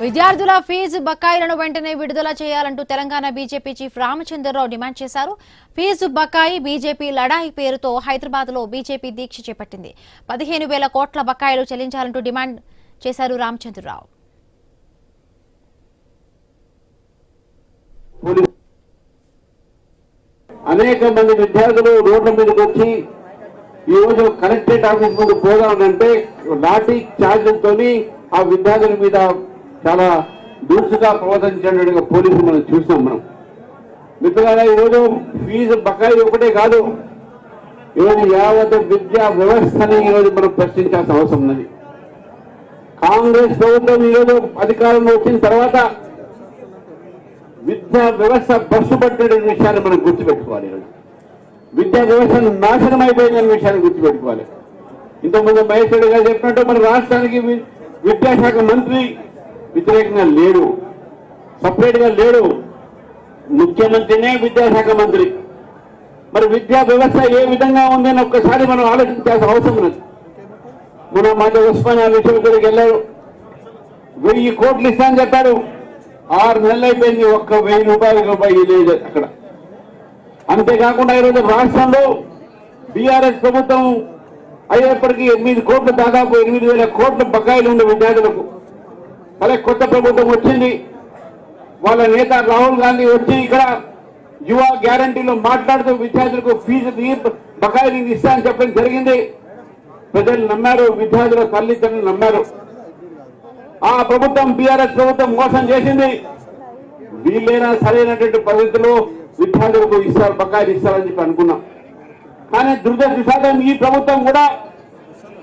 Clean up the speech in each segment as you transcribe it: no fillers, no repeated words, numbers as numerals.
విద్యార్థుల ఫీజు బకాయిలను వెంటనే విడుదల చేయాలంటూ Telangana BJP chief Ramachandra Rao demand చేశారు. ఫీజు బకాయి బీజేపీ లడాయి పేరుతో హైదరాబాద్లో బీజేపీ దీక్ష చేపట్టింది. 15,000 కోట్ల బకాయిలు చెల్లించాలంటూ డిమాండ్ చేశారు రామచంద్రరావు. అనేక మంది విద్యార్థులు రోడ్ల మీదకి వచ్చి ఈ రోజు కలెక్టరేట్ ఆఫీస్ ముందు పోదామంటే లాఠీ చార్జీలతో ఆ విద్యార్థుల మీద చాలా దూసుగా ప్రవర్తించినట్టుగా పోలీసులు మనం చూసాం. మనం మిత్రులారా, ఈరోజు ఫీజు బకాయి ఒకటే కాదు, ఈరోజు యావత్ విద్యా వ్యవస్థని ఈరోజు మనం ప్రశ్నించాల్సిన అవసరం ఉన్నది. కాంగ్రెస్ ప్రభుత్వం ఈరోజు అధికారంలో వచ్చిన తర్వాత విద్యా వ్యవస్థ బస్సు పట్టిన విషయాన్ని మనం గుర్తుపెట్టుకోవాలి. ఈరోజు విద్యా వ్యవస్థ నాశనం అయిపోయిందనే విషయాన్ని గుర్తుపెట్టుకోవాలి. ఇంతకుముందు మహేష్ రెడ్డి గారు చెప్పినట్టు మన రాష్ట్రానికి విద్యాశాఖ మంత్రి వ్యతిరేకంగా లేడు, సపరేట్ గా లేడు, ముఖ్యమంత్రినే విద్యాశాఖ మంత్రి. మరి విద్యా వ్యవస్థ ఏ విధంగా ఉందని ఒక్కసారి మనం ఆలోచించాల్సిన అవసరం ఉన్నది. మన మాట ఉస్మానియా విశ్వవిద్యాలయానికి వెళ్ళారు, 1000 కోట్లు ఇస్తానని చెప్పారు. 6 నెలలు అయిపోయింది, ఒక్క 1000 రూపాయలు లేదు అక్కడ. అంతేకాకుండా ఈరోజు రాష్ట్రంలో బీఆర్ఎస్ ప్రభుత్వం అయ్యేప్పటికీ 8 కోట్లు, దాదాపు 8,000 కోట్ల బకాయిలు ఉండే విద్యార్థులకు. అలాగే కొత్త ప్రభుత్వం వచ్చింది, వాళ్ళ నేత రాహుల్ గాంధీ వచ్చి ఇక్కడ యువ గ్యారంటీలో మాట్లాడుతూ విద్యార్థులకు ఫీజు బకాయిలు ఇస్తానని చెప్పడం జరిగింది. ప్రజలు నమ్మారు, విద్యార్థుల తల్లిదండ్రులు నమ్మారు. ఆ ప్రభుత్వం బీఆర్ఎస్ ప్రభుత్వం మోసం చేసింది. వీళ్ళైనా సరైనటువంటి పద్ధతిలో విద్యార్థులకు ఇస్తారు, బకాయిలు ఇస్తారని చెప్పి అనుకున్నాం. కానీ దురదృష్టవశాత్తు ఈ ప్రభుత్వం కూడా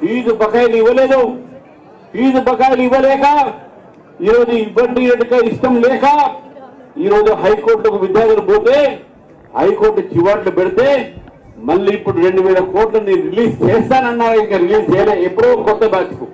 ఫీజు బకాయిలు ఇవ్వలేదు. ఫీజు బకాయిలు ఇవ్వలేక ఈరోజు ఇబ్బంది ఇష్టం లేక ఈరోజు హైకోర్టుకు విద్యార్థులు పోతే హైకోర్టు చివాట్లు పెడితే మళ్ళీ ఇప్పుడు 2,000 కోట్లు రిలీజ్ చేస్తానన్నారు. ఇంకా రిలీజ్ చేయలే, ఎప్పుడో కొత్త బ్యాచ్కు